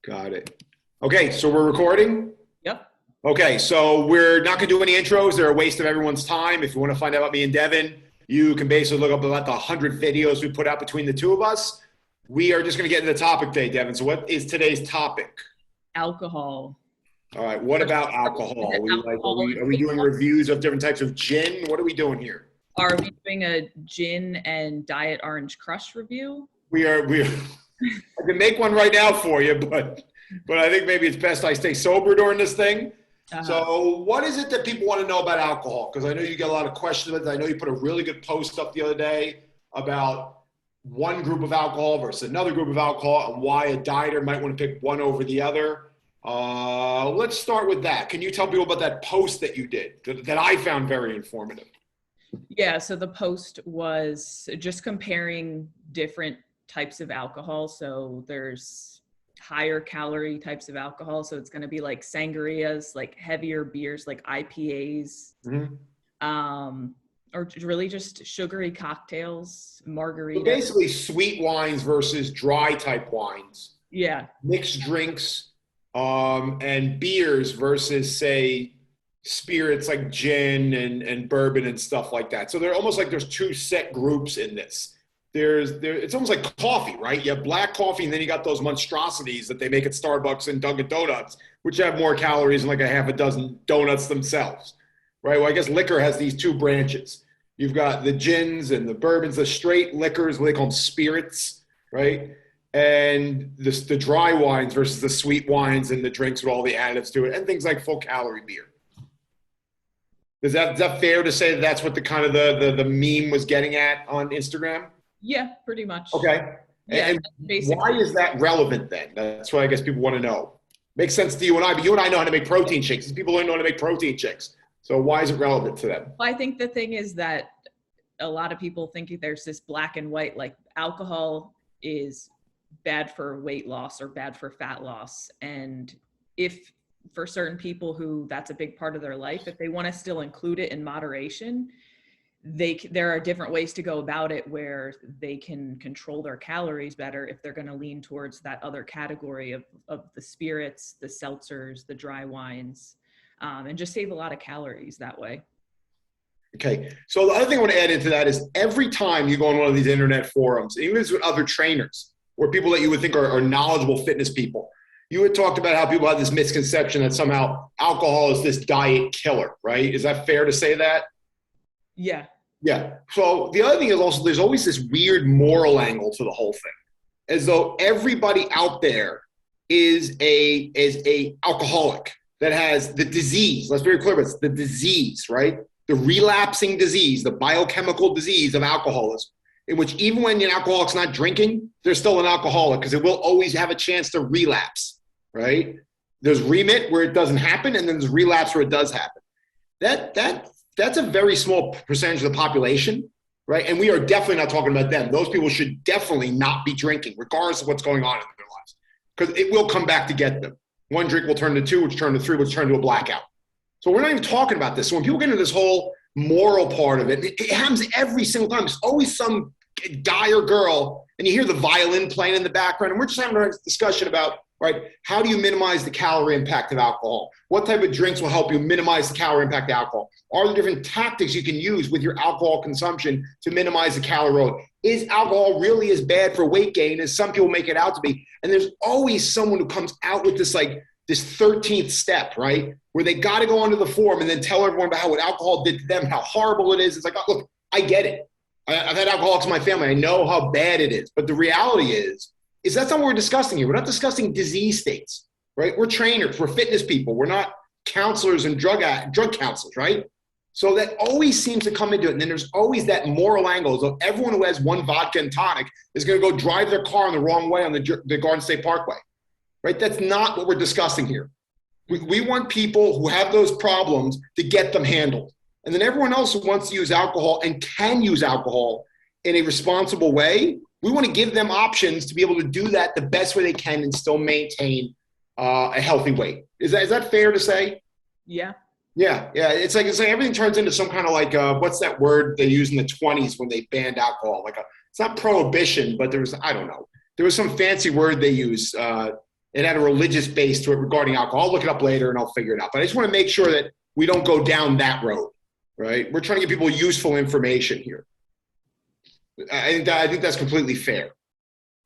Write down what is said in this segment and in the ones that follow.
Got it. Okay, so we're recording? Yep. Okay, so we're not going to do any intros. They're a waste of everyone's time. If you want to find out about me and Devon, you can basically look up about the 100 videos we put out between the two of us. We are just going to get into the topic today, Devon. So what is today's topic? Alcohol. All right, what about alcohol? Are we doing reviews of different types of gin? What are we doing here? Are we doing a gin and Diet Orange Crush review? We are. I can make one right now for you, but I think maybe it's best I stay sober during this thing. So what is it that people want to know about alcohol? Because I know you get a lot of questions about it. I know you put a really good post up the other day about one group of alcohol versus another group of alcohol and why a dieter might want to pick one over the other. Let's start with that. Can you tell people about that post that you did that I found very informative? Yeah, so the post was just comparing different types of alcohol. So there's higher calorie types of alcohol. So it's going to be like sangrias, like heavier beers, like IPAs, or really just sugary cocktails, margaritas. So basically sweet wines versus dry type wines. Yeah. Mixed drinks, and beers versus, say, spirits like gin and bourbon and stuff like that. So they're almost like there's two set groups in this. It's almost like coffee, right? You have black coffee, and then you got those monstrosities that they make at Starbucks and Dunkin' Donuts, which have more calories than like a half a dozen donuts themselves, right? Well, I guess liquor has these two branches. You've got the gins and the bourbons, the straight liquors, what they call them, spirits, right? And the dry wines versus the sweet wines and the drinks with all the additives to it, and things like full calorie beer. Is that fair to say that's what the kind of the meme was getting at on Instagram? Yeah, pretty much. Okay. Yeah, and why is that relevant then? That's what I guess people want to know. Makes sense to you and I, but you and I know how to make protein shakes. People don't know how to make protein shakes. So why is it relevant to them? I think the thing is that a lot of people think there's this black and white, like alcohol is bad for weight loss or bad for fat loss. And if for certain people who that's a big part of their life, if they want to still include it in moderation, there are different ways to go about it where they can control their calories better if they're going to lean towards that other category of the spirits, the seltzers, the dry wines, and just save a lot of calories that way. Okay. So the other thing I want to add into that is every time you go on one of these internet forums, even if it's with other trainers or people that you would think are knowledgeable fitness people, you had talked about how people have this misconception that somehow alcohol is this diet killer, right? Is that fair to say that? Yeah. Yeah. So the other thing is also there's always this weird moral angle to the whole thing, as though everybody out there is a alcoholic that has the disease. Let's be very clear about this, the disease, right? The relapsing disease, the biochemical disease of alcoholism, in which even when an alcoholic's not drinking, they're still an alcoholic because it will always have a chance to relapse, right? There's remit where it doesn't happen, and then there's relapse where it does happen. That's a very small percentage of the population, right? And we are definitely not talking about them. Those people should definitely not be drinking, regardless of what's going on in their lives, because it will come back to get them. One drink will turn to two, which turn to three, which turn to a blackout. So we're not even talking about this. So when people get into this whole moral part of it, it happens every single time. There's always some guy or girl, and you hear the violin playing in the background, and we're just having a discussion about, right, how do you minimize the calorie impact of alcohol? What type of drinks will help you minimize the calorie impact of alcohol? Are there different tactics you can use with your alcohol consumption to minimize the calorie load? Is alcohol really as bad for weight gain as some people make it out to be? And there's always someone who comes out with this 13th step, right? Where they got to go onto the forum and then tell everyone about what alcohol did to them, how horrible it is. It's like, oh, look, I get it. I've had alcoholics in my family. I know how bad it is. But the reality is that's not what we're discussing here. We're not discussing disease states, right? We're trainers. We're fitness people. We're not counselors and drug counselors, right? So that always seems to come into it. And then there's always that moral angle. So everyone who has one vodka and tonic is going to go drive their car in the wrong way on the Garden State Parkway, right? That's not what we're discussing here. We want people who have those problems to get them handled. And then everyone else who wants to use alcohol and can use alcohol in a responsible way, we want to give them options to be able to do that the best way they can and still maintain a healthy weight. Is that fair to say? Yeah. Yeah. It's like everything turns into some kind of what's that word they used in the 1920s when they banned alcohol? It's not prohibition, but there was some fancy word they used. it had a religious base to it regarding alcohol. I'll look it up later and I'll figure it out. But I just want to make sure that we don't go down that road, right? We're trying to give people useful information here. I think that's completely fair.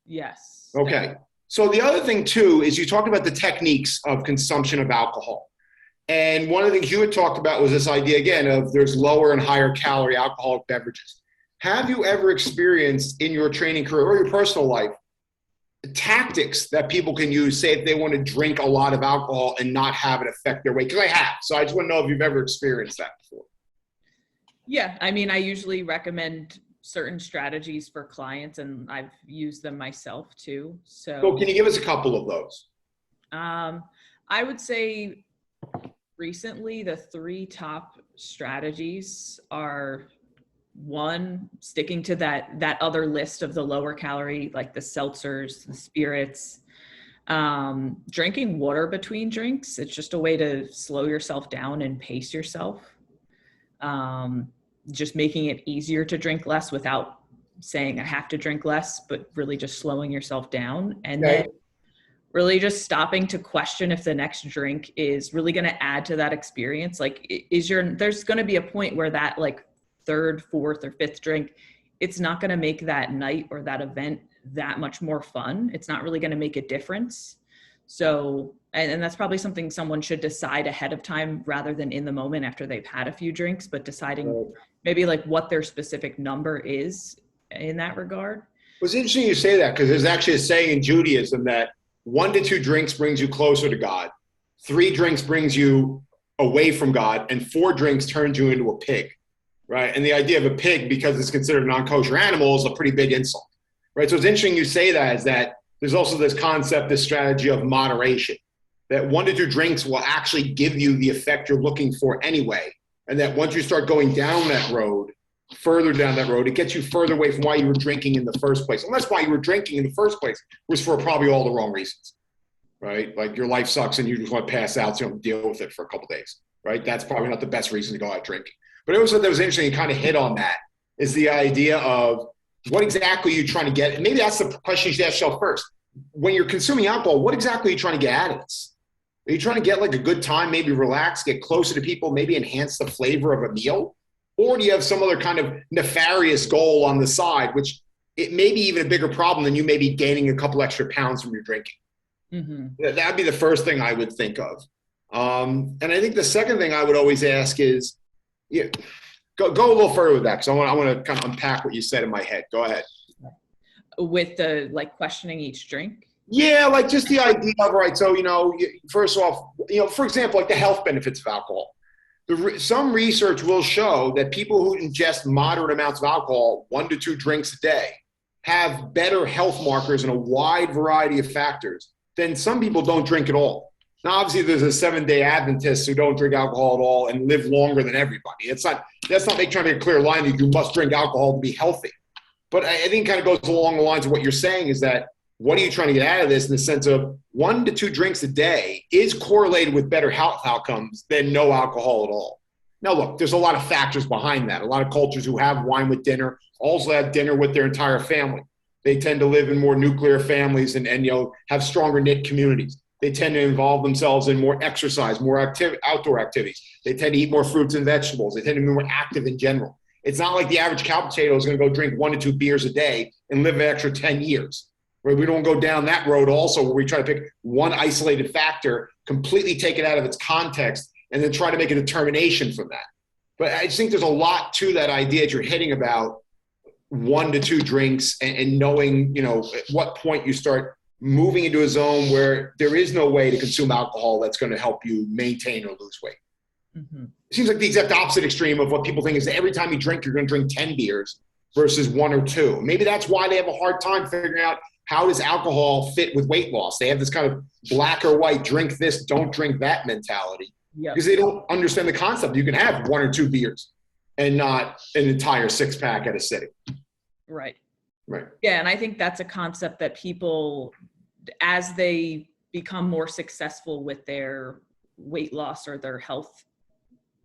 Yes. Okay. Definitely. So the other thing too is you talked about the techniques of consumption of alcohol. And one of the things you had talked about was this idea again of there's lower and higher calorie alcoholic beverages. Have you ever experienced in your training career or your personal life tactics that people can use, say if they want to drink a lot of alcohol and not have it affect their weight? Because I have. So I just want to know if you've ever experienced that before. Yeah. I mean, I usually recommend certain strategies for clients and I've used them myself too. So can you give us a couple of those? I would say recently the 3 top strategies are: 1, sticking to that other list of the lower calorie, like the seltzers, the spirits, drinking water between drinks. It's just a way to slow yourself down and pace yourself. Just making it easier to drink less without saying I have to drink less, but really just slowing yourself down. And then really just stopping to question if the next drink is really going to add to that experience. Like, there's going to be a point where that like 3rd, 4th, or 5th drink, it's not going to make that night or that event that much more fun. It's not really going to make a difference. So, and that's probably something someone should decide ahead of time rather than in the moment after they've had a few drinks, but deciding maybe like what their specific number is in that regard. Well, it's interesting you say that because there's actually a saying in Judaism that 1 to 2 drinks brings you closer to God, 3 drinks brings you away from God, and 4 drinks turns you into a pig, right? And the idea of a pig, because it's considered a non-kosher animal, is a pretty big insult, right? So it's interesting you say that, is that there's also this concept, this strategy of moderation, that 1 to 2 drinks will actually give you the effect you're looking for anyway. And that once you start going down that road, further down that road, it gets you further away from why you were drinking in the first place. Unless why you were drinking in the first place was for probably all the wrong reasons, right? Like your life sucks and you just want to pass out so you don't deal with it for a couple of days, right? That's probably not the best reason to go out drinking. But it was that was interesting, you kind of hit on that, is the idea of what exactly are you trying to get? And maybe that's the question you should ask yourself first. When you're consuming alcohol, what exactly are you trying to get out of this? Are you trying to get like a good time, maybe relax, get closer to people, maybe enhance the flavor of a meal? Or do you have some other kind of nefarious goal on the side, which it may be even a bigger problem than you may be gaining a couple extra pounds from your drinking? Mm-hmm. That'd be the first thing I would think of. And I think the second thing I would always ask is, go a little further with that, because I want to kind of unpack what you said in my head. Go ahead. With the like questioning each drink? Yeah, like just the idea of, right, so, first off, for example, like the health benefits of alcohol. Some research will show that people who ingest moderate amounts of alcohol, 1 to 2 drinks a day, have better health markers in a wide variety of factors than some people don't drink at all. Now, obviously, there's a 7-day Adventists who don't drink alcohol at all and live longer than everybody. That's not trying to make a clear line that you must drink alcohol to be healthy. But I think it kind of goes along the lines of what you're saying, is that what are you trying to get out of this, in the sense of 1 to 2 drinks a day is correlated with better health outcomes than no alcohol at all. Now, look, there's a lot of factors behind that. A lot of cultures who have wine with dinner also have dinner with their entire family. They tend to live in more nuclear families and have stronger knit communities. They tend to involve themselves in more exercise, more outdoor activities. They tend to eat more fruits and vegetables. They tend to be more active in general. It's not like the average cow potato is going to go drink 1 to 2 beers a day and live an extra 10 years. Right? We don't go down that road also, where we try to pick one isolated factor, completely take it out of its context, and then try to make a determination from that. But I just think there's a lot to that idea that you're hitting about 1 to 2 drinks and knowing, at what point you start moving into a zone where there is no way to consume alcohol that's going to help you maintain or lose weight. Mm-hmm. It seems like the exact opposite extreme of what people think is that every time you drink, you're going to drink 10 beers versus 1 or 2. Maybe that's why they have a hard time figuring out, how does alcohol fit with weight loss? They have this kind of black or white, drink this, don't drink that mentality. Yep. Because they don't understand the concept. You can have 1 or 2 beers and not an entire 6-pack at a sitting. Right. Right. Yeah. And I think that's a concept that people, as they become more successful with their weight loss or their health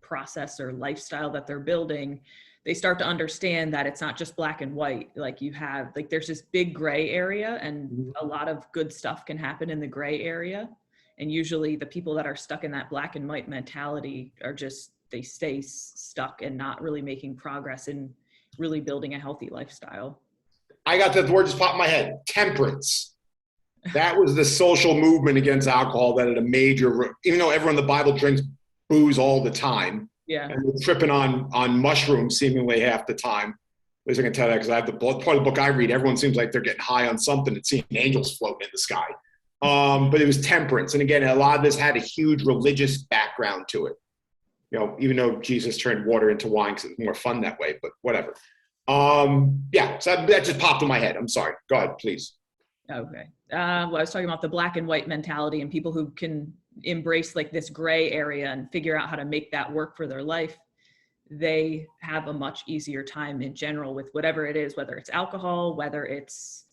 process or lifestyle that they're building, they start to understand that it's not just black and white. Like you have, like there's this big gray area, and a lot of good stuff can happen in the gray area. And usually the people that are stuck in that black and white mentality are just, they stay stuck and not really making progress in really building a healthy lifestyle. I got the word just popped in my head. Temperance. That was the social movement against alcohol that had a major, even though everyone in the Bible drinks booze all the time. Yeah. And they're tripping on mushrooms seemingly half the time. At least I can tell that because I have the part of the book I read. Everyone seems like they're getting high on something and seeing angels floating in the sky. But it was temperance. And again, a lot of this had a huge religious background to it. You know, even though Jesus turned water into wine because it's more fun that way, but whatever. Yeah, so that just popped in my head. I'm sorry. Go ahead, please. Okay. Well, I was talking about the black and white mentality and people who can embrace like this gray area and figure out how to make that work for their life. They have a much easier time in general with whatever it is, whether it's alcohol, whether it's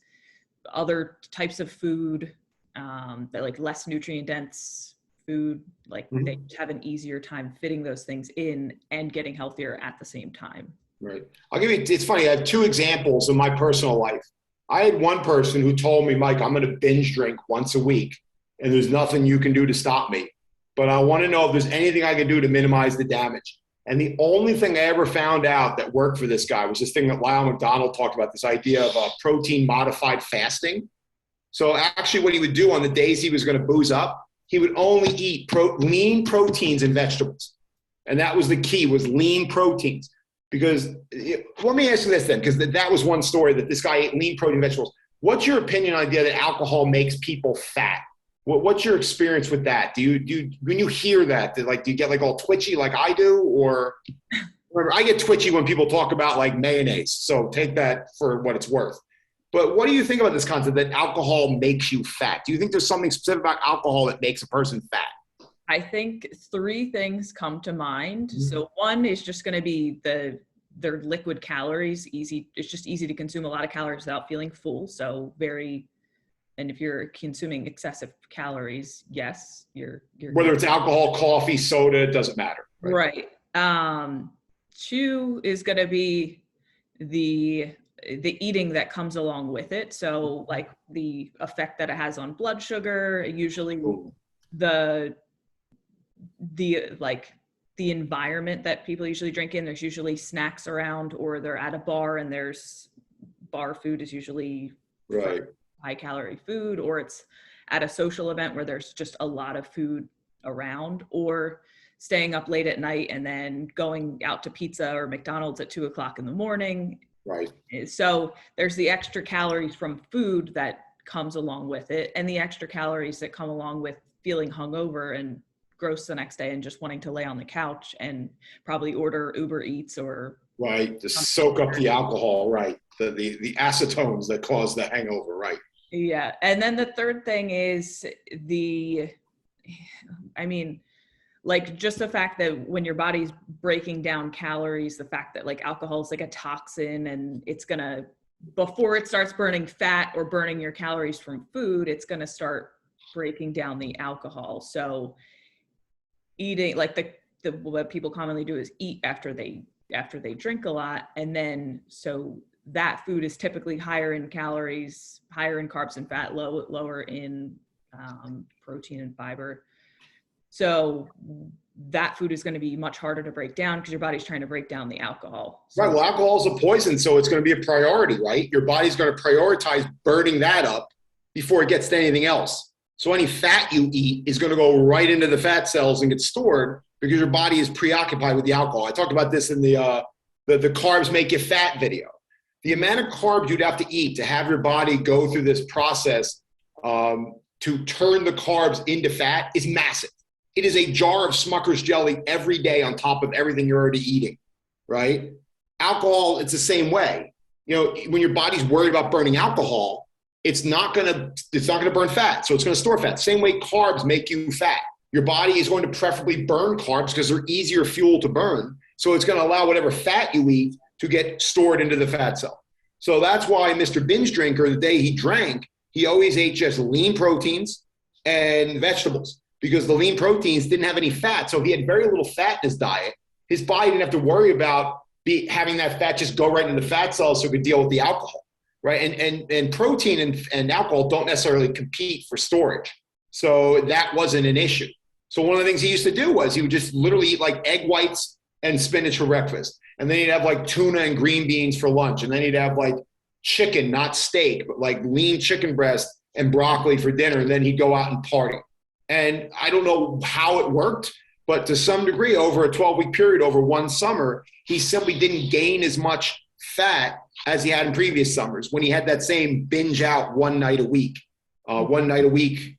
other types of food, that like less nutrient dense food, like they have an easier time fitting those things in and getting healthier at the same time. Right. I'll give you, it's funny. I have two examples in my personal life. I had one person who told me, Mike, I'm going to binge drink once a week and there's nothing you can do to stop me. But I want to know if there's anything I can do to minimize the damage. And the only thing I ever found out that worked for this guy was this thing that Lyle McDonald talked about, this idea of protein modified fasting. So actually what he would do on the days he was going to booze up, he would only eat lean proteins and vegetables. And that was the key, was lean proteins. Because let me ask you this then, because that was one story that this guy ate lean protein vegetables. What's your opinion on the idea that alcohol makes people fat? What's your experience with that? Do you when you hear that, do you get like all twitchy like I do? Or remember, I get twitchy when people talk about like mayonnaise. So take that for what it's worth. But what do you think about this concept that alcohol makes you fat? Do you think there's something specific about alcohol that makes a person fat? I think three things come to mind. So one is just going to be their liquid calories. It's just easy to consume a lot of calories without feeling full. So and if you're consuming excessive calories, yes, you're whether it's alcohol, coffee, soda, it doesn't matter. Right. Two is going to be the eating that comes along with it. So like the effect that it has on blood sugar, usually the environment that people usually drink in, there's usually snacks around, or they're at a bar and there's bar food is usually right. High calorie food, or it's at a social event where there's just a lot of food around, or staying up late at night and then going out to pizza or McDonald's at 2:00 in the morning. Right. So there's the extra calories from food that comes along with it, and the extra calories that come along with feeling hungover and gross the next day and just wanting to lay on the couch and probably order Uber Eats or right, to soak up the alcohol, right? The acetones that cause the hangover, right? Yeah. And then the third thing is like just the fact that when your body's breaking down calories, the fact that like alcohol is like a toxin and it's gonna, before it starts burning fat or burning your calories from food, it's gonna start breaking down the alcohol. So eating, like what people commonly do is eat after they drink a lot, and then so that food is typically higher in calories, higher in carbs and fat, lower in protein and fiber. So that food is going to be much harder to break down because your body's trying to break down the alcohol. So, right. Well, alcohol is a poison, so it's going to be a priority, right? Your body's going to prioritize burning that up before it gets to anything else. So any fat you eat is going to go right into the fat cells and get stored because your body is preoccupied with the alcohol. I talked about this in the carbs make you fat video. The amount of carbs you'd have to eat to have your body go through this process to turn the carbs into fat is massive. It is a jar of Smucker's jelly every day on top of everything you're already eating, right? Alcohol, it's the same way. You know, when your body's worried about burning alcohol, it's not gonna burn fat, so it's gonna store fat. Same way carbs make you fat. Your body is going to preferably burn carbs because they're easier fuel to burn. So it's gonna allow whatever fat you eat to get stored into the fat cell. So that's why Mr. Binge Drinker, the day he drank, he always ate just lean proteins and vegetables because the lean proteins didn't have any fat. So he had very little fat in his diet. His body didn't have to worry about having that fat just go right into the fat cells so it could deal with the alcohol, right? And protein and alcohol don't necessarily compete for storage. So that wasn't an issue. So one of the things he used to do was he would just literally eat like egg whites and spinach for breakfast. And then he'd have like tuna and green beans for lunch. And then he'd have like chicken, not steak, but like lean chicken breast and broccoli for dinner. And then he'd go out and party. And I don't know how it worked, but to some degree, over a 12-week period, over one summer, he simply didn't gain as much fat as he had in previous summers when he had that same binge out one night a week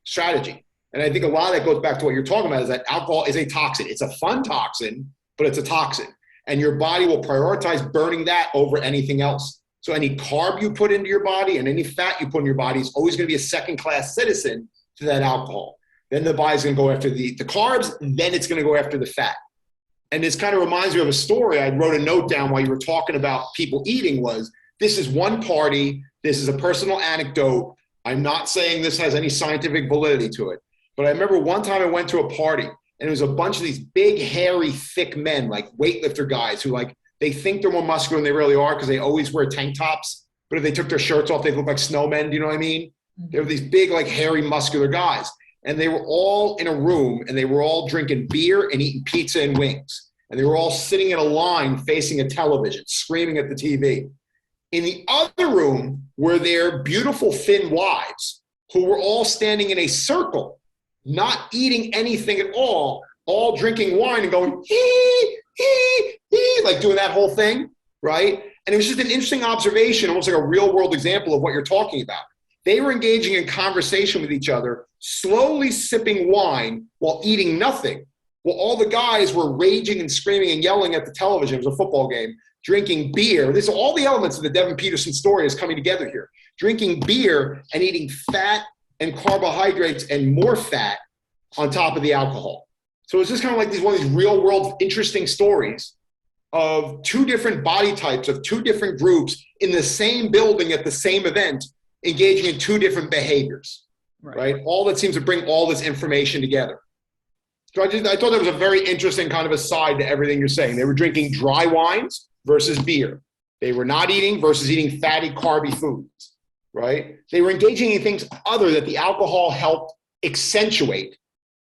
strategy. And I think a lot of that goes back to what you're talking about, is that alcohol is a toxin. It's a fun toxin, but it's a toxin. And your body will prioritize burning that over anything else. So any carb you put into your body and any fat you put in your body is always going to be a second-class citizen to that alcohol. Then the body's going to go after the carbs, then it's going to go after the fat. And this kind of reminds me of a story. I wrote a note down while you were talking about people eating was, this is one party, this is a personal anecdote. I'm not saying this has any scientific validity to it. But I remember one time I went to a party and it was a bunch of these big, hairy, thick men, like weightlifter guys who like, they think they're more muscular than they really are because they always wear tank tops. But if they took their shirts off, they look like snowmen. Do you know what I mean? They were these big, like hairy, muscular guys. And they were all in a room and they were all drinking beer and eating pizza and wings. And they were all sitting in a line facing a television, screaming at the TV. In the other room were their beautiful, thin wives who were all standing in a circle, not eating anything at all drinking wine and going, hee, hee, hee, like doing that whole thing, right? And it was just an interesting observation, almost like a real world example of what you're talking about. They were engaging in conversation with each other, slowly sipping wine while eating nothing. Well, all the guys were raging and screaming and yelling at the television. It was a football game, drinking beer. This all the elements of the Devon Peterson story is coming together here. Drinking beer and eating fat and carbohydrates and more fat on top of the alcohol. So it's just kind of like one of these real world interesting stories of two different body types of two different groups in the same building at the same event, engaging in two different behaviors, right? All that seems to bring all this information together. So I thought that was a very interesting kind of aside to everything you're saying. They were drinking dry wines versus beer. They were not eating versus eating fatty, carby foods, right? They were engaging in things other that the alcohol helped accentuate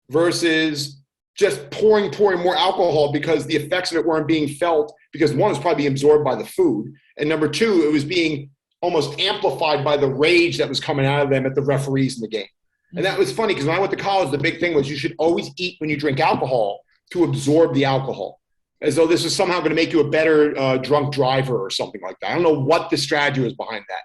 versus just pouring more alcohol because the effects of it weren't being felt because one, was probably being absorbed by the food. And number two, it was being almost amplified by the rage that was coming out of them at the referees in the game. And that was funny because when I went to college, the big thing was you should always eat when you drink alcohol to absorb the alcohol, as though this was somehow going to make you a better drunk driver or something like that. I don't know what the strategy was behind that,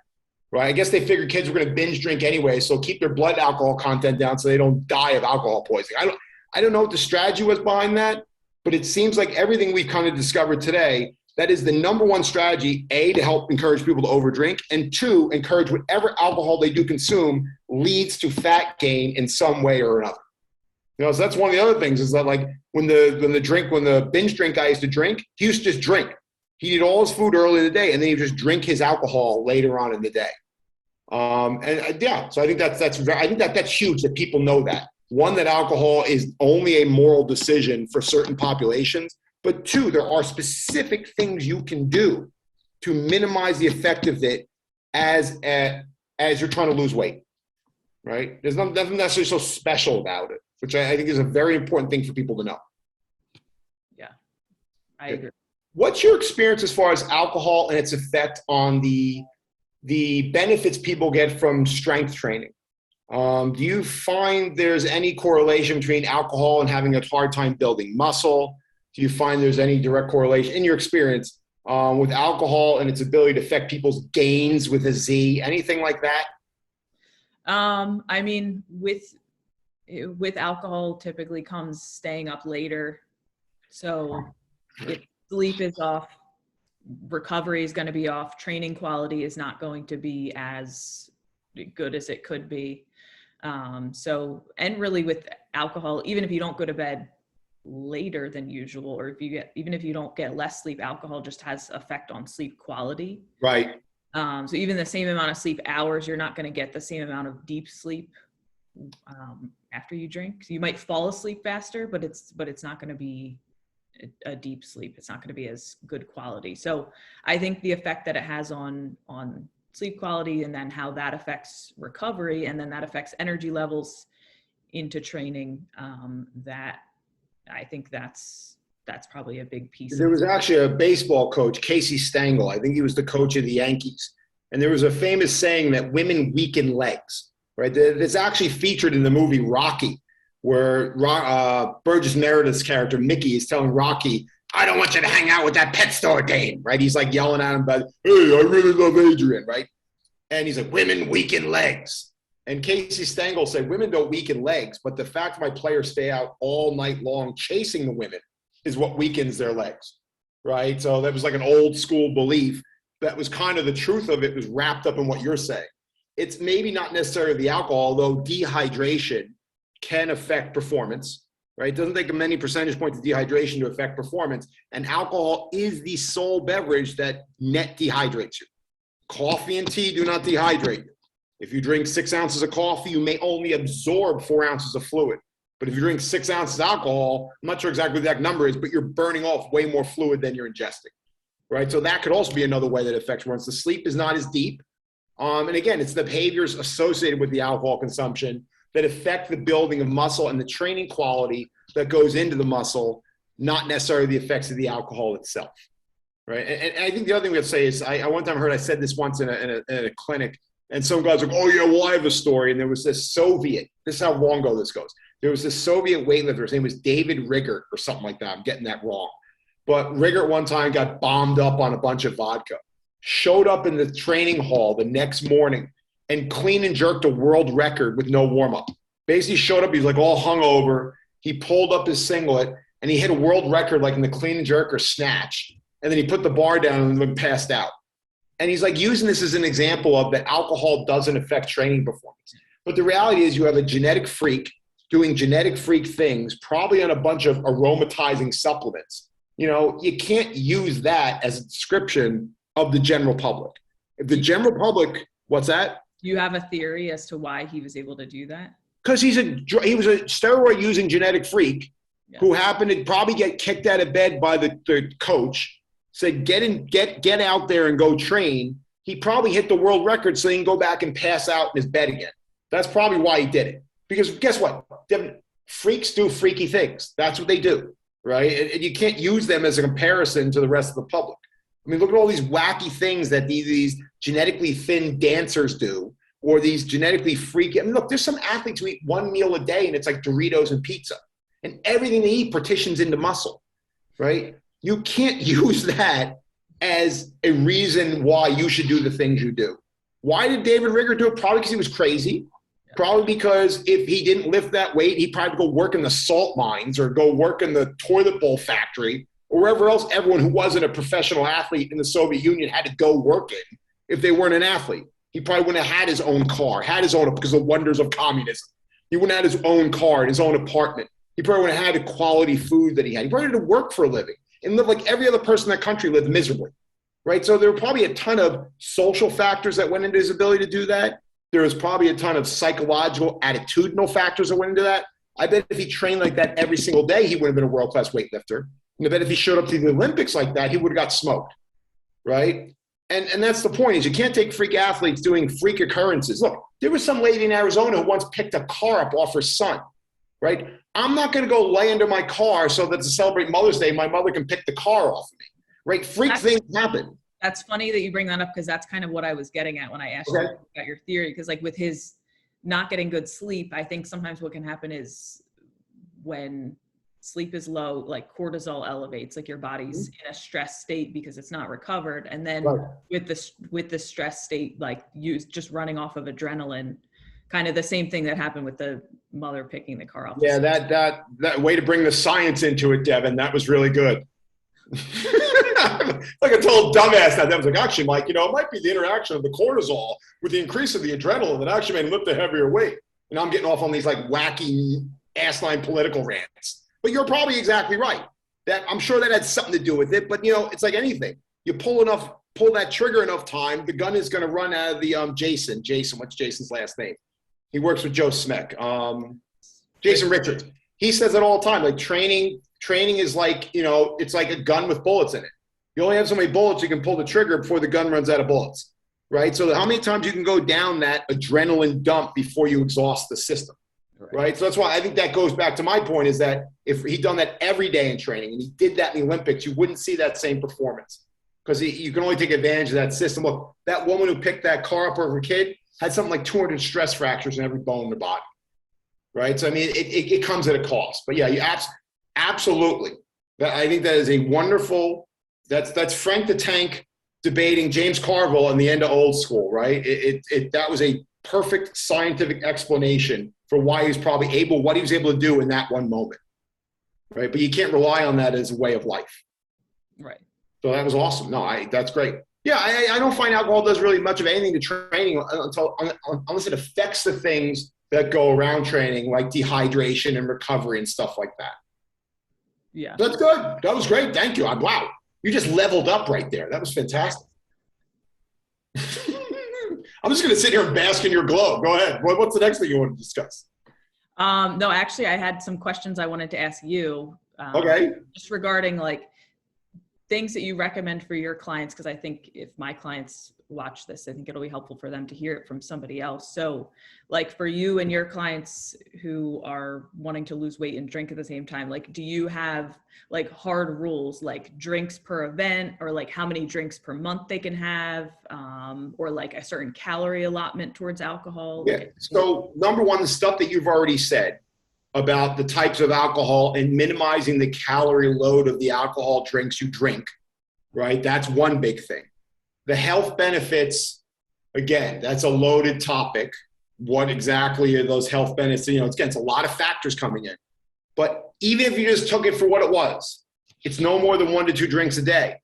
right? I guess they figured kids were going to binge drink anyway, so keep their blood alcohol content down so they don't die of alcohol poisoning. I don't know what the strategy was behind that, but it seems like everything we've kind of discovered today, that is the number one strategy, A, to help encourage people to overdrink, and two, encourage whatever alcohol they do consume leads to fat gain in some way or another. You know, so that's one of the other things is that like when the binge drink guy used to drink, he used to just drink. He'd eat all his food early in the day and then he'd just drink his alcohol later on in the day. So I think that's huge that people know that. One, that alcohol is only a moral decision for certain populations. But two, there are specific things you can do to minimize the effect of it as you're trying to lose weight, right? There's nothing necessarily so special about it, which I think is a very important thing for people to know. Yeah, I agree. What's your experience as far as alcohol and its effect on the benefits people get from strength training? Do you find there's any correlation between alcohol and having a hard time building muscle? Do you find there's any direct correlation in your experience with alcohol and its ability to affect people's gains with a Z, anything like that? I mean, with alcohol typically comes staying up later. So if sleep is off, recovery is going to be off, training quality is not going to be as good as it could be. And really with alcohol, even if you don't go to bed later than usual, or even if you don't get less sleep, alcohol just has effect on sleep quality. Right. So even the same amount of sleep hours, you're not going to get the same amount of deep sleep after you drink. So you might fall asleep faster, but it's not going to be a deep sleep. It's not going to be as good quality. So I think the effect that it has on sleep quality, and then how that affects recovery, and then that affects energy levels into training, that I think that's probably a big piece. There was actually a baseball coach, Casey Stengel. I think he was the coach of the Yankees. And there was a famous saying that women weaken legs, right? It's actually featured in the movie Rocky, where Burgess Meredith's character, Mickey, is telling Rocky, I don't want you to hang out with that pet store dame, right? He's like yelling at him about, hey, I really love Adrian, right? And he's like, women weaken legs. And Casey Stengel said, women don't weaken legs, but the fact my players stay out all night long chasing the women is what weakens their legs, right? So that was like an old school belief that was kind of the truth of it, was wrapped up in what you're saying. It's maybe not necessarily the alcohol, though dehydration can affect performance, right? It doesn't take many percentage points of dehydration to affect performance. And alcohol is the sole beverage that net dehydrates you. Coffee and tea do not dehydrate you. If you drink 6 ounces of coffee, you may only absorb 4 ounces of fluid. But if you drink 6 ounces of alcohol, I'm not sure exactly what that number is, but you're burning off way more fluid than you're ingesting, right? So that could also be another way that affects once the sleep is not as deep. And again, it's the behaviors associated with the alcohol consumption that affect the building of muscle and the training quality that goes into the muscle, not necessarily the effects of the alcohol itself, right? And I think the other thing we have to say is, I one time heard, I said this once in a clinic, and some guys were like, oh yeah, well I have a story. And there was this Soviet, this is how long ago this goes. There was this Soviet weightlifter, his name was David Riggert or something like that. I'm getting that wrong. But Riggert one time got bombed up on a bunch of vodka, showed up in the training hall the next morning and clean and jerked a world record with no warm-up. Basically showed up, he was like all hungover. He pulled up his singlet and he hit a world record like in the clean and jerk or snatch. And then he put the bar down and then passed out. And he's like using this as an example of that alcohol doesn't affect training performance. But the reality is you have a genetic freak doing genetic freak things, probably on a bunch of aromatizing supplements. You know, you can't use that as a description of the general public. If the general public, what's that? You have a theory as to why he was able to do that? Because he was a steroid using genetic freak, yeah, who happened to probably get kicked out of bed by the coach, said, get out there and go train. He probably hit the world record so he can go back and pass out in his bed again. That's probably why he did it. Because guess what? Freaks do freaky things. That's what they do, right? And you can't use them as a comparison to the rest of the public. I mean, look at all these wacky things that these genetically thin dancers do, or these genetically freaky. I mean, look, there's some athletes who eat one meal a day and it's like Doritos and pizza. And everything they eat partitions into muscle, right? You can't use that as a reason why you should do the things you do. Why did David Riggert do it? Probably because he was crazy. Probably because if he didn't lift that weight, he'd probably go work in the salt mines or go work in the toilet bowl factory or wherever else everyone who wasn't a professional athlete in the Soviet Union had to go work in if they weren't an athlete. He probably wouldn't have had his own car, because of the wonders of communism. He wouldn't have had his own car, his own apartment. He probably wouldn't have had the quality food that he had. He probably had to work for a living and live like every other person in that country lived miserably, right? So there were probably a ton of social factors that went into his ability to do that. There was probably a ton of psychological, attitudinal factors that went into that. I bet if he trained like that every single day, he would have been a world-class weightlifter. And I bet if he showed up to the Olympics like that, he would have got smoked, right? And that's the point, is you can't take freak athletes doing freak occurrences. Look, there was some lady in Arizona who once picked a car up off her son, right? I'm not going to go lay under my car so that to celebrate Mother's Day, my mother can pick the car off of me, right? Freak things happen. That's funny that you bring that up, because that's kind of what I was getting at when I asked you about your theory. Because like with his not getting good sleep, I think sometimes what can happen is when sleep is low, like cortisol elevates, like your body's in a stress state because it's not recovered. And then with the stress state, like you just running off of adrenaline, kind of the same thing that happened with the mother picking the car off. Yeah, that way to bring the science into it, Devin, that was really good. Like a total dumbass that was like, actually, Mike, it might be the interaction of the cortisol with the increase of the adrenaline that actually made him lift a heavier weight. And I'm getting off on these like wacky asinine political rants. But you're probably exactly right. That I'm sure that had something to do with it. But it's like anything. You pull that trigger enough time, the gun is going to run out of the Jason. What's Jason's last name? He works with Joe Smeck. Jason Richards. he says it all the time. Like training is like, it's like a gun with bullets in it. You only have so many bullets you can pull the trigger before the gun runs out of bullets, right? So how many times you can go down that adrenaline dump before you exhaust the system, right? So that's why I think that goes back to my point, is that if he'd done that every day in training and he did that in the Olympics, you wouldn't see that same performance, because you can only take advantage of that system. Look, that woman who picked that car up over her kid had something like 200 stress fractures in every bone in the body, right? So, I mean, it comes at a cost. But, yeah, you absolutely. I think that is a wonderful – that's Frank the Tank debating James Carville in the end of Old School, right? That was a perfect scientific explanation for why he was probably what he was able to do in that one moment, right? But you can't rely on that as a way of life. Right. So that was awesome. No, that's great. Yeah, I don't find alcohol does really much of anything to training unless it affects the things that go around training, like dehydration and recovery and stuff like that. Yeah. That's good. That was great. Thank you. Wow. You just leveled up right there. That was fantastic. I'm just going to sit here and bask in your glow. Go ahead. What's the next thing you want to discuss? No, actually, I had some questions I wanted to ask you. Okay. Just regarding like things that you recommend for your clients, because I think if my clients watch this, I think it'll be helpful for them to hear it from somebody else. So like for you and your clients who are wanting to lose weight and drink at the same time, like do you have like hard rules, like drinks per event, or like how many drinks per month they can have, or like a certain calorie allotment towards alcohol? Yeah. So number one, the stuff that you've already said about the types of alcohol and minimizing the calorie load of the alcohol drinks you drink, right? That's one big thing. The health benefits, again, that's a loaded topic. What exactly are those health benefits? It's a lot of factors coming in. But even if you just took it for what it was, it's no more than 1 to 2 drinks a day,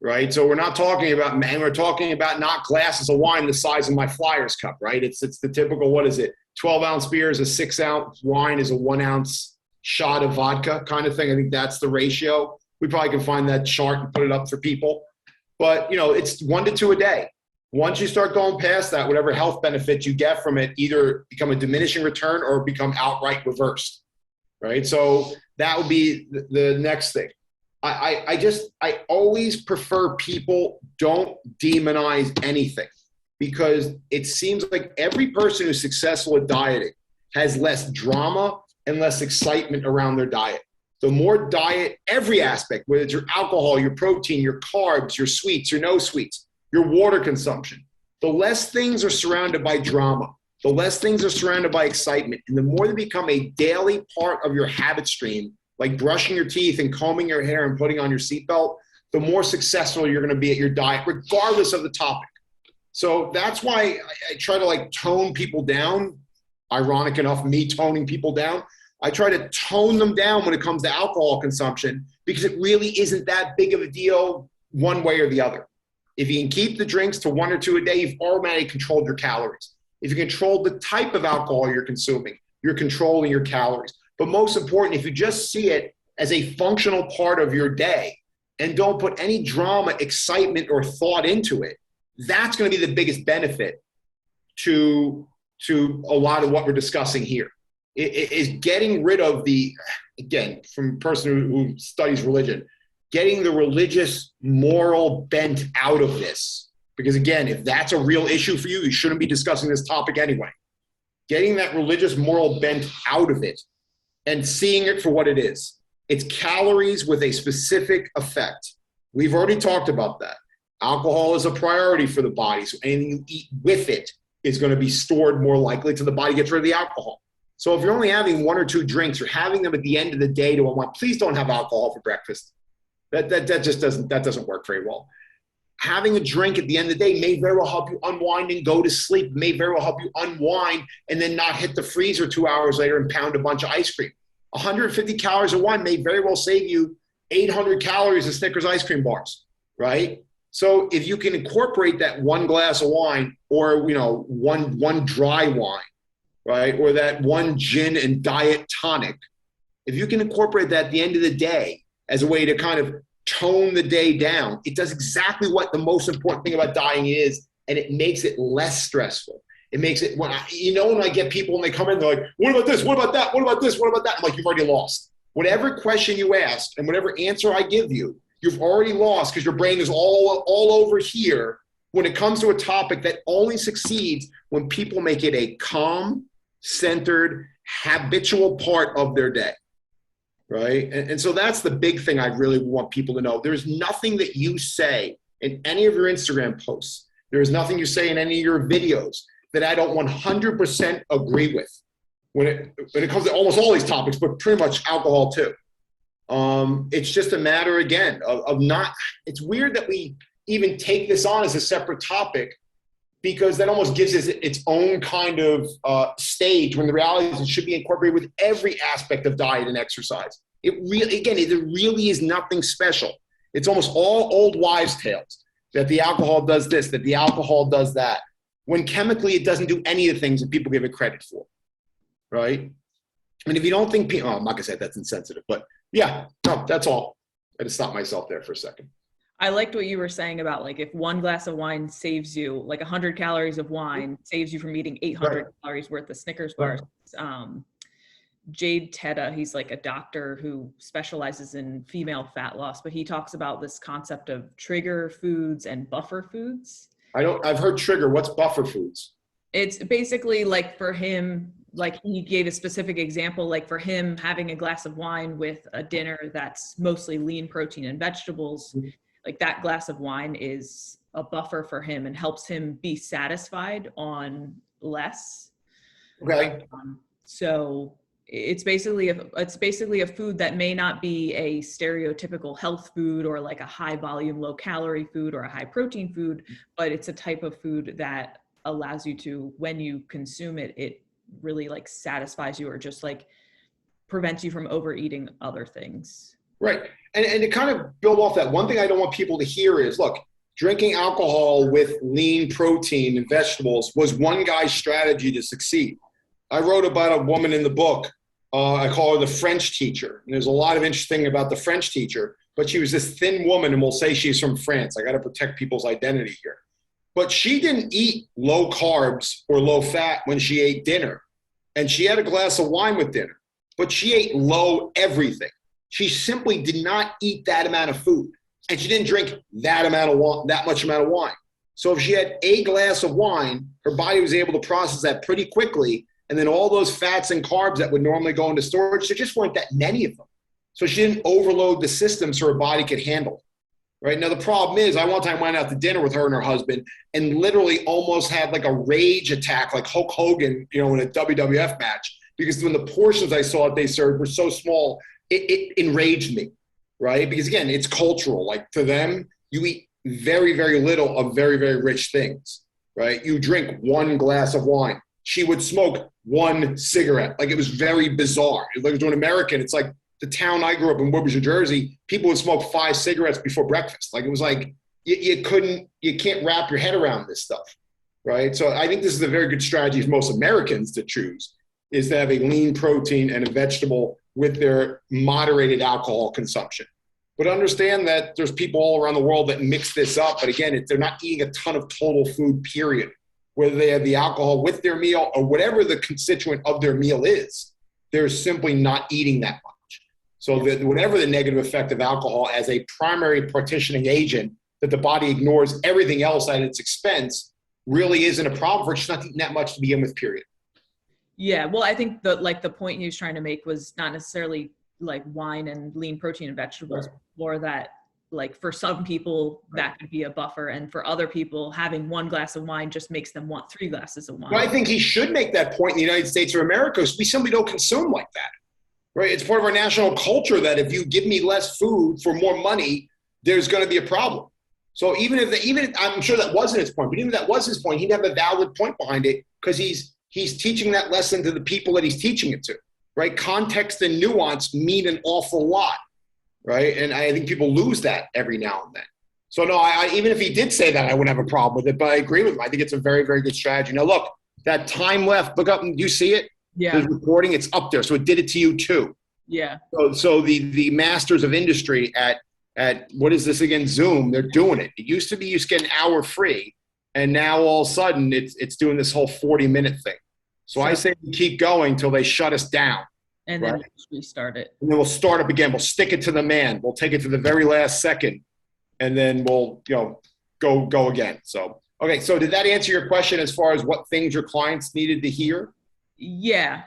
right? So we're not talking about, we're talking about not glasses of wine the size of my Flyers cup, right? It's the typical, 12-ounce beer is a 6-ounce wine is a 1-ounce shot of vodka kind of thing. I think that's the ratio. We probably can find that chart and put it up for people. But, it's 1 to 2 a day. Once you start going past that, whatever health benefits you get from it either become a diminishing return or become outright reversed, right? So that would be the next thing. I always prefer people don't demonize anything, because it seems like every person who's successful at dieting has less drama and less excitement around their diet. The more diet, every aspect, whether it's your alcohol, your protein, your carbs, your sweets, your no sweets, your water consumption, the less things are surrounded by drama, the less things are surrounded by excitement, and the more they become a daily part of your habit stream, like brushing your teeth and combing your hair and putting on your seatbelt, the more successful you're going to be at your diet, regardless of the topic. So that's why I try to tone people down. Ironic enough, me toning people down. I try to tone them down when it comes to alcohol consumption, because it really isn't that big of a deal one way or the other. If you can keep the drinks to 1 or 2 a day, you've already controlled your calories. If you control the type of alcohol you're consuming, you're controlling your calories. But most important, if you just see it as a functional part of your day and don't put any drama, excitement, or thought into it, that's going to be the biggest benefit to a lot of what we're discussing here. It is getting rid of again, from a person who studies religion, getting the religious moral bent out of this. Because again, if that's a real issue for you, you shouldn't be discussing this topic anyway. Getting that religious moral bent out of it and seeing it for what it is. It's calories with a specific effect. We've already talked about that. Alcohol is a priority for the body, so anything you eat with it is going to be stored more likely till the body gets rid of the alcohol. So if you're only having 1 or 2 drinks, you're having them at the end of the day to unwind. Please don't have alcohol for breakfast. That just doesn't work very well. Having a drink at the end of the day may very well help you unwind and go to sleep. May very well help you unwind and then not hit the freezer 2 hours later and pound a bunch of ice cream. 150 calories of wine may very well save you 800 calories of Snickers ice cream bars, right? So if you can incorporate that 1 glass of wine, or one dry wine, right, or that 1 gin and diet tonic, if you can incorporate that at the end of the day as a way to kind of tone the day down, it does exactly what the most important thing about dieting is, and it makes it less stressful. It makes it, when I get people and they come in, they're like, what about this? What about that? What about this? What about that? I'm like, you've already lost. Whatever question you ask and whatever answer I give you, you've already lost because your brain is all over here when it comes to a topic that only succeeds when people make it a calm, centered, habitual part of their day. Right? And so that's the big thing I really want people to know. There's nothing that you say in any of your Instagram posts. There's nothing you say in any of your videos that I don't 100% agree with when it comes to almost all these topics, but pretty much alcohol too. It's just a matter, again, of not, it's weird that we even take this on as a separate topic, because that almost gives it its own kind of stage, when the reality is it should be incorporated with every aspect of diet and exercise. It really is nothing special. It's almost all old wives' tales, that the alcohol does this, that the alcohol does that, when chemically it doesn't do any of the things that people give it credit for, right? And if you don't think I'm not gonna say that's insensitive, but yeah, no, that's all. I had to stop myself there for a second. I liked what you were saying about, like, if one glass of wine saves you, like 100 calories of wine saves you from eating 800 calories worth of Snickers bars. Jade Teta, he's like a doctor who specializes in female fat loss, but he talks about this concept of trigger foods and buffer foods. I've heard trigger. What's buffer foods? It's basically, like, for him, like, he gave a specific example, like for him having a glass of wine with a dinner that's mostly lean protein and vegetables. Mm-hmm. Like, that glass of wine is a buffer for him and helps him be satisfied on less. Okay. So it's basically a food that may not be a stereotypical health food or like a high volume, low calorie food or a high protein food, but it's a type of food that allows you to, when you consume it, it really like satisfies you or just like prevents you from overeating other things. Right. And to kind of build off that, one thing I don't want people to hear is, look, drinking alcohol with lean protein and vegetables was one guy's strategy to succeed. I wrote about a woman in the book. I call her the French teacher. And there's a lot of interesting about the French teacher, but she was this thin woman, and we'll say she's from France. I got to protect people's identity here. But she didn't eat low carbs or low fat when she ate dinner. And she had a glass of wine with dinner, but she ate low everything. She simply did not eat that amount of food, and she didn't drink that much amount of wine. So if she had a glass of wine, her body was able to process that pretty quickly, and then all those fats and carbs that would normally go into storage, there just weren't that many of them. So she didn't overload the system so her body could handle it. Right? Now, the problem is, I one time went out to dinner with her and her husband and literally almost had like a rage attack, like Hulk Hogan, in a WWF match, because when the portions I saw that they served were so small, it enraged me, right? Because again, it's cultural. Like, to them, you eat very, very little of very, very rich things, right? You drink one glass of wine. She would smoke one cigarette. Like, it was very bizarre. Like, to an American, it's like the town I grew up in, Woodbridge, New Jersey, people would smoke 5 cigarettes before breakfast. Like, it was like, you can't wrap your head around this stuff, right? So I think this is a very good strategy for most Americans to choose, is to have a lean protein and a vegetable with their moderated alcohol consumption. But understand that there's people all around the world that mix this up. But again, they're not eating a ton of total food, period. Whether they have the alcohol with their meal or whatever the constituent of their meal is, they're simply not eating that much. So that whatever the negative effect of alcohol as a primary partitioning agent, that the body ignores everything else at its expense, really isn't a problem for it. It's not eating that much to begin with, period. Yeah, well, I think the point he was trying to make was not necessarily like wine and lean protein and vegetables, right, or that, like, for some people that could be a buffer, and for other people, having one glass of wine just makes them want 3 glasses of wine. Well, I think he should make that point in the United States of America, because we simply don't consume like that, right? It's part of our national culture that if you give me less food for more money, there's going to be a problem. So even if I'm sure that wasn't his point, but even if that was his point, he'd have a valid point behind it, because he's teaching that lesson to the people that he's teaching it to, right? Context and nuance mean an awful lot, right? And I think people lose that every now and then. So no, even if he did say that, I wouldn't have a problem with it, but I agree with him. I think it's a very, very good strategy. Now look, that time left, look up, you see it? Yeah. The recording, it's up there. So it did it to you too. Yeah. So the masters of industry at what is this again? Zoom, they're doing it. It used to be you used to get an hour free. And now all of a sudden it's doing this whole 40-minute thing. So I say we keep going till they shut us down. And then we'll restart it. And then we'll start up again. We'll stick it to the man. We'll take it to the very last second. And then we'll, go again. So, okay. So did that answer your question as far as what things your clients needed to hear? Yeah,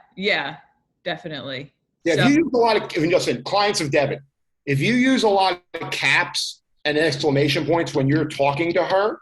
definitely. Yeah, if you use a lot of, clients of Devon, if you use a lot of caps and exclamation points when you're talking to her,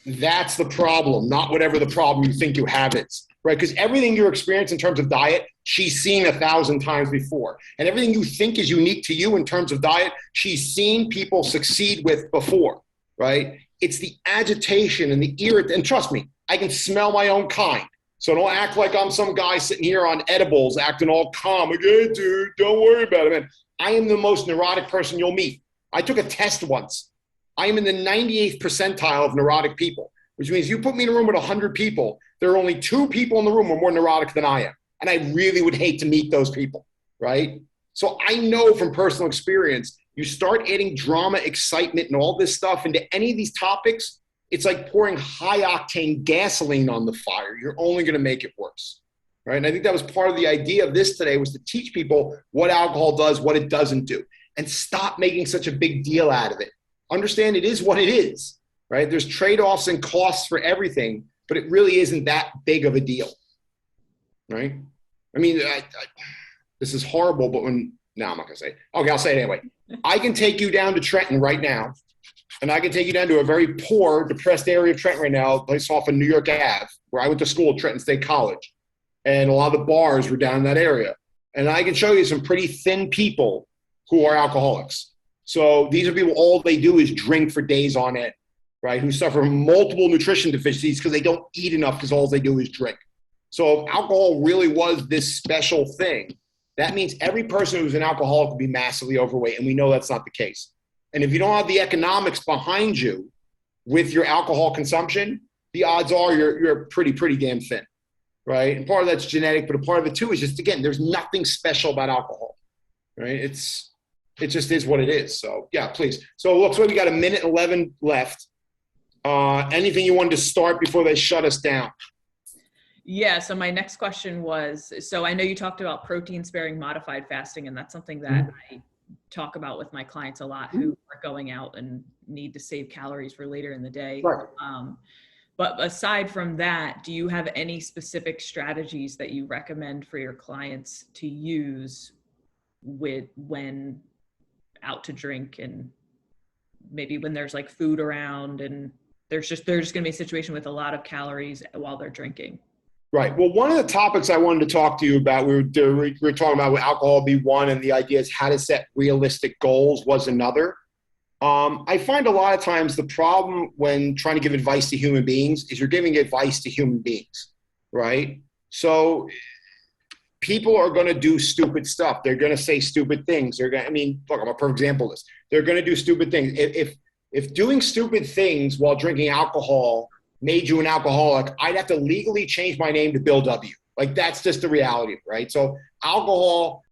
that's the problem, not whatever the problem you think you have is, right? Because everything you experience in terms of diet, she's seen 1,000 times before. And everything you think is unique to you in terms of diet, she's seen people succeed with before, right? It's the agitation and the irritant. And trust me, I can smell my own kind. So don't act like I'm some guy sitting here on edibles acting all calm. Like, hey, dude, don't worry about it, man. I am the most neurotic person you'll meet. I took a test once. I am in the 98th percentile of neurotic people, which means you put me in a room with 100 people, there are only 2 people in the room who are more neurotic than I am. And I really would hate to meet those people, right? So I know from personal experience, you start adding drama, excitement, and all this stuff into any of these topics, it's like pouring high-octane gasoline on the fire. You're only going to make it worse, right? And I think that was part of the idea of this today, was to teach people what alcohol does, what it doesn't do, and stop making such a big deal out of it. Understand it is what it is, right? There's trade-offs and costs for everything, but it really isn't that big of a deal, right? I mean, this is horrible, but I'm not going to say it. Okay, I'll say it anyway. I can take you down to Trenton right now, and I can take you down to a very poor, depressed area of Trenton right now, a place off of New York Ave, where I went to school at Trenton State College. And a lot of the bars were down in that area. And I can show you some pretty thin people who are alcoholics. So these are people, all they do is drink for days on end, right? Who suffer from multiple nutrition deficiencies because they don't eat enough because all they do is drink. So if alcohol really was this special thing, that means every person who's an alcoholic would be massively overweight. And we know that's not the case. And if you don't have the economics behind you with your alcohol consumption, the odds are you're pretty damn thin, right? And part of that's genetic, but a part of it too is just, again, there's nothing special about alcohol, right? It just is what it is. So yeah, please. So it looks like we got 1:11 left. Anything you wanted to start before they shut us down? Yeah. So my next question was, so I know you talked about protein sparing modified fasting, and that's something that I talk about with my clients a lot who are going out and need to save calories for later in the day. Right. But aside from that, do you have any specific strategies that you recommend for your clients to use when out to drink, and maybe when there's like food around and there's just going to be a situation with a lot of calories while they're drinking? Right. Well, one of the topics I wanted to talk to you about, we were talking about with alcohol be one, and the idea is how to set realistic goals was another. I find a lot of times the problem when trying to give advice to human beings is you're giving advice to human beings, right? So people are going to do stupid stuff. They're going to say stupid things. Look, I'm a perfect example of this. They're going to do stupid things. If doing stupid things while drinking alcohol made you an alcoholic, I'd have to legally change my name to Bill W. Like, that's just the reality, right? So alcohol